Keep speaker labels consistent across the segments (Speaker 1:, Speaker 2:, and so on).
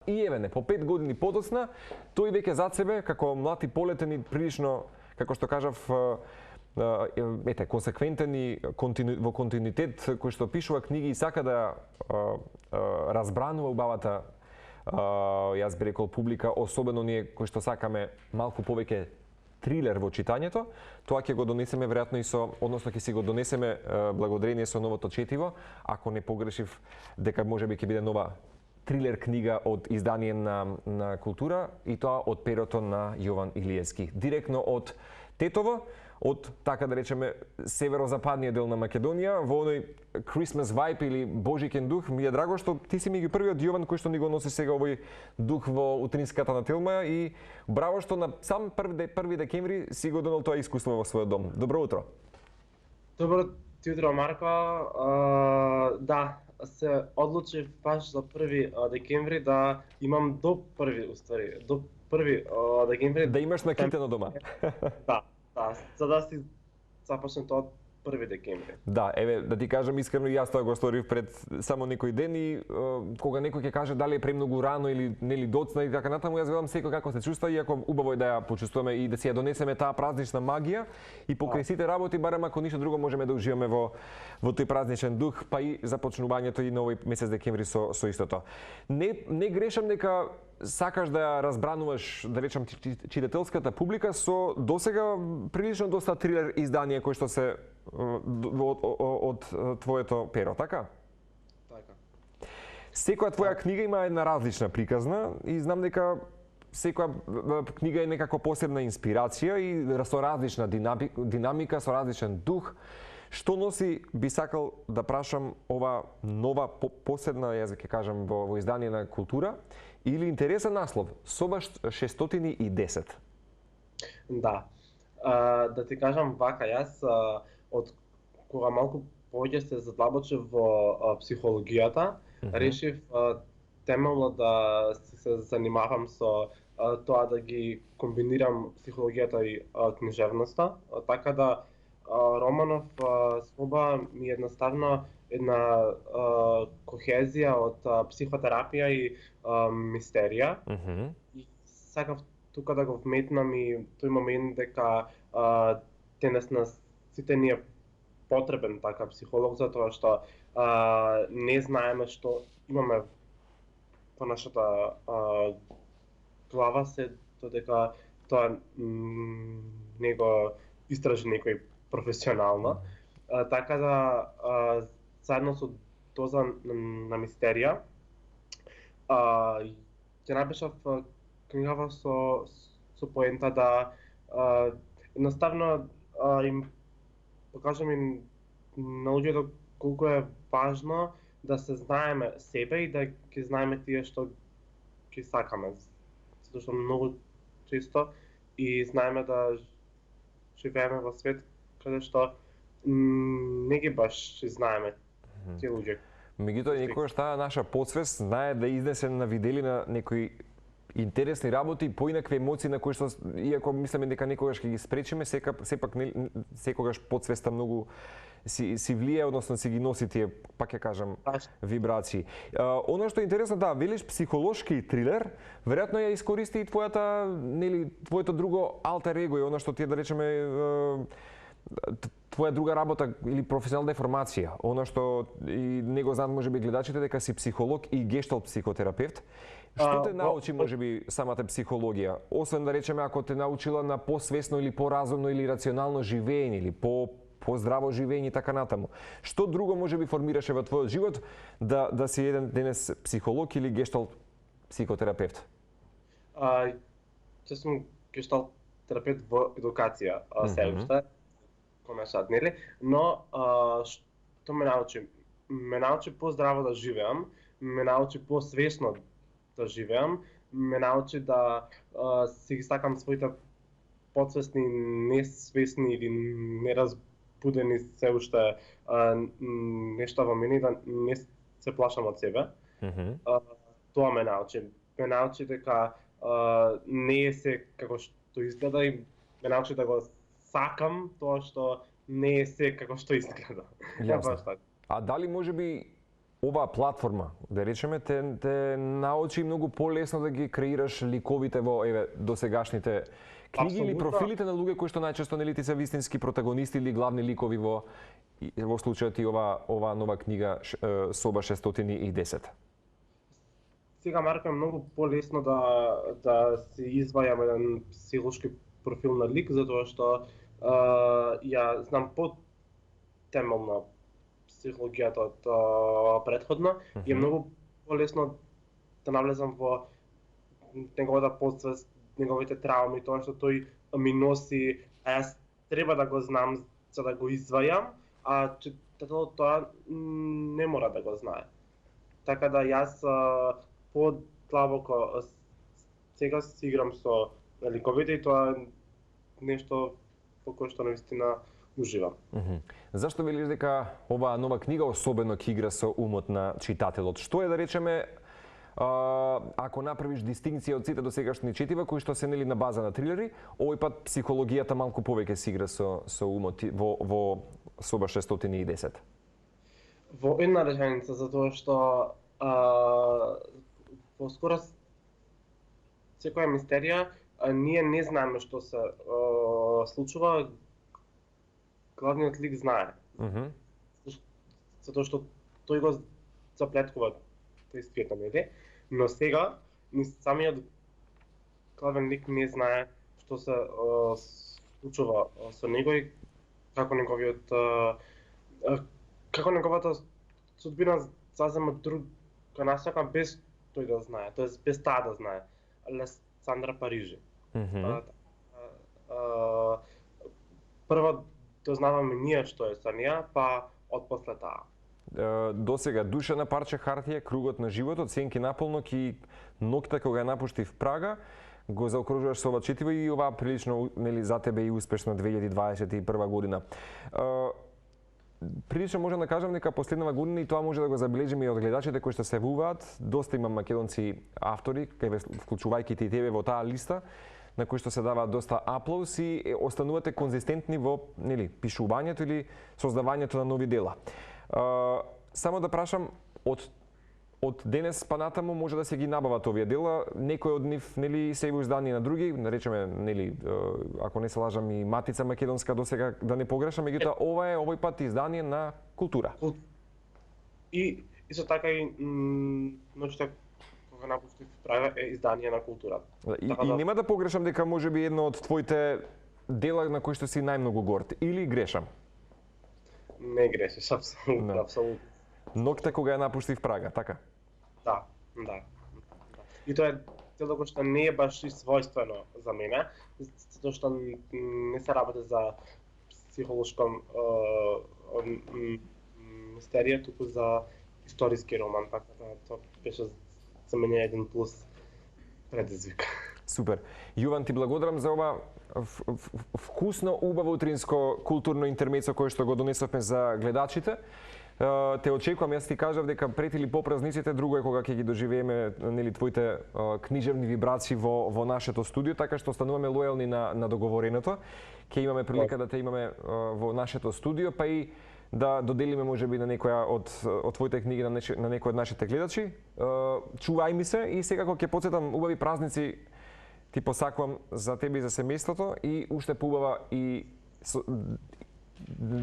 Speaker 1: и еве по 5 години подоцна, тој веќе зад себе како млад и полетен и прилично, како што кажав, консеквентен и во континуитет кој што пишува книги и сака да разбранува убавата, јас би рекол, публика, особено ние кои што сакаме малку повеќе трилер во читањето, тоа ќе го донесеме веројатно и со, односно ќе си го донесеме благодарение со новото четиво, ако не погрешив дека можеби ќе биде нова трилер книга од издание на Култура и тоа од перото на Јован Илиевски. Директно од Тетово, од, така да речеме, северозападниот дел на Македонија, во оној Christmas vibe или божикен дух. Ми е драго што ти си меѓу првиот Јован кој што ни го носи сега овој дух во утринската на Телма и браво што на сам 1 декември си го донел тоа искуство во својот дом. Добро утро.
Speaker 2: Добро утро, Марко. Да, се одлучив баш за 1 декември да имам до 1 декември
Speaker 1: да имаш накитено дома.
Speaker 2: Да, за да си започне тоа 1 декември.
Speaker 1: Да, еве, да ти кажам искрено, јас тоа го сторив пред само некој ден и кога некој ќе каже дали е премногу рано или нели доцна и така натаму, јас велам секој како се чувства, иако убаво е да ја почувствуваме и да си ја донесеме таа празнична магија и покрај сите работи, барем ако ништо друго можеме да уживаме во тој празничен дух, па и започнувањето и на овој месец декември со истото. Не грешам дека сакаш да ја разбрануваш, да речам, читателската публика со досега прилично доста трилер изданија кои што се од твоето перо, така?
Speaker 2: Така.
Speaker 1: Секоја твоја книга има една различна приказна и знам дека секоја книга е некако посебна инспирација и со различна динамика, со различен дух. Што носи, би сакал да прашам, ова нова посебна, јас ќе кажам, во издание на Култура, или интересен наслов, Соба 610?
Speaker 2: Да. Да ти кажам вака, јас од кога малку повеќе се задлабочив во психологијата, решив темелно да се занимавам со тоа да ги комбинирам психологијата и книжевноста, така да романов Соба ми едноставно една кохезија од психотерапија и мистерија. И сакав тука да го вметнам и тој момент дека денес на сите ни е потребен така психолог, затоа што не знаеме што имаме по нашата глава, се додека тоа не го истражи некој професионално. Така да заедно со доза на мистерија ќе напишав книгава со поента да едноставно им покажам и на луѓето колку е важно да се знаеме себе и да ги знаеме тие што ги сакаме. Затоа што многу често и знаеме да живееме во свет каде што не ги баш знаеме тие луѓе.
Speaker 1: Меѓутоа, некогаш таа наша подсвест знае да изнесе на виделина некои интересни работи, поинакви емоции на кои што, иако мислиме дека некогаш ќе ги спречиме, сепак секогаш подсвеста многу си влие, односно си ги носи тие, пак ќе кажам, вибрации. Оно што е интересно, да, велиш психолошки трилер, веројатно ја искористи и твоето друго алтер его, и оно што ти е, да речеме, твоја друга работа или професионална деформација, оно што и него знаат можеби гледачите дека си психолог и гешталт психотерапевт. Што те научи можеби самата психологија? Освен да речеме ако те научила на посвесно или поразумно или рационално живење или по-здраво живење и така натаму. Што друго можеби формираше во твојот живот да си еден денес психолог или гешталт психотерапевт?
Speaker 2: Ќе сум гешталт терапевт во едукација, се уште. Комесат, нели? Но што ме научи? Ме научи поздраво да живеам, ме научи посвесно да живеам, ме научи да си ги сакам своите подсвесни, несвесни или неразбудени се уште нешта во мене, да не се плашам од себе. Тоа ме научи. Ме научи дека не е се како што изгледа и ме научи да го сакам тоа што не е се како што изгледа.
Speaker 1: Јасно. А дали можеби оваа платформа, да речеме, те научи многу полесно да ги креираш ликовите во досегашните книги или профилите на луѓе кои што најчесто нели ти се вистински протагонисти или главни ликови во случајот и ова нова книга Соба 610.
Speaker 2: Сега, Марко, е многу полесно да се извајам еден психолошки профил на лик, затоа што ја знам темелно психологијата од претходно и е многу полесно да навлезам во неговата подсвест, неговите трауми, тоа што тој ми носи, а јас треба да го знам за да го извајам, а читателот тоа не мора да го знае. Така да јас подлабоко сега си играм со ликовите и тоа е нешто по кое што навистина уживам.
Speaker 1: Зашто велиш дека оваа нова книга особено ќе игра со умот на читателот? Што е, да речеме, ако направиш дистинкција од сите досегашни четива кои што се нели на база на трилери, овој пат психологијата малку повеќе се игра со умот во Соба 610?
Speaker 2: Во една реченица, затоа што во скоро секоја мистерија ние не знаеме што се случува, главниот лик знае. Затоа што тој го заплеткува тој свет, нели? Но сега ни самиот главен лик не знае што се случува со него и како неговата судбина зазема друга насока без тој да знае, тоест без таа да знае. Алесандра Парижи. Прво дознаваме ние што е со неа, па отпосле таа.
Speaker 1: Досега Душа на парче хартија, Кругот на животот, Сенки наполно ки Ноќта кога ја напушти в Прага, го заокружуваш со ова четиво и ова прилично нели за тебе и успешна 2021 година. Прилично можам да кажам дека последнава година и тоа може да го забележиме и од гледачите кои што се вуваат, доста има македонци автори, вклучувајќи и тебе во таа листа, на кои што се дава доста аплауз и останувате конзистентни во нели пишувањето или создавањето на нови дела. Само да прашам, од денес па натаму може да се ги набават овие дела, некој од нив нели се во издание на други, наречеме нели ако не се лажам и Матица македонска досега да не погрешам, меѓутоа ова е овој пат издание на Култура.
Speaker 2: И исто така и Ноќта кога напушти в Прага е издание на Култура.
Speaker 1: И нема да погрешам дека можеби едно од твоите дела на кои што си најмногу горд, или грешам?
Speaker 2: Не грешиш, апсолутно.
Speaker 1: Ноќта кога ја напушти в Прага, така?
Speaker 2: Да. И тоа е дело кој што не е баш и својствено за мене, затоа што не се работи за психолошка мистерија, туку за историски роман, така да тоа беше за мене еден плюс предизвик.
Speaker 1: Супер. Јован, ти благодарам за ова вкусно, убаво утринско културно интермецо кое што го донесовме за гледачите. Те очекувам, јас ти кажав дека пред или по празниците, друго е кога ќе ги доживееме нели твоите книжевни вибрации во нашето студио, така што остануваме лојални на договореното. Ќе имаме прилика да те имаме во нашето студио, па и да доделиме можеби на некоја од твоите книги на некој од нашите гледачи. Чувај ми се и сега кога ќе потсетам убави празници, ти посакувам за тебе и за семејството и уште поубава и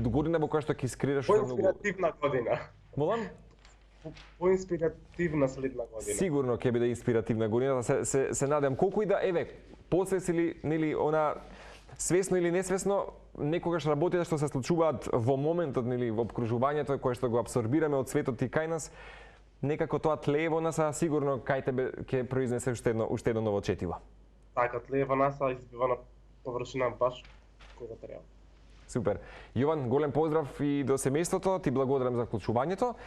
Speaker 1: година во која што ќе искреираш многу.
Speaker 2: Поинспиративна година.
Speaker 1: Молам?
Speaker 2: Поинспиративна следна година.
Speaker 1: Сигурно ќе биде инспиративна година, се надевам. Колку и да подсвест или нели она свесно или несвесно, некогаш работите што се случуваат во моментот нели во обкружувањето кое што го апсорбираме од светот и кај нас, некако тоа тлее во нас, а сигурно кај тебе ќе произнесе уште едно ново четиво.
Speaker 2: Така, тлее во нас, а избива на површина баш кога треба.
Speaker 1: Супер. Јован, голем поздрав и до семејството, ти благодарам за вклучувањето.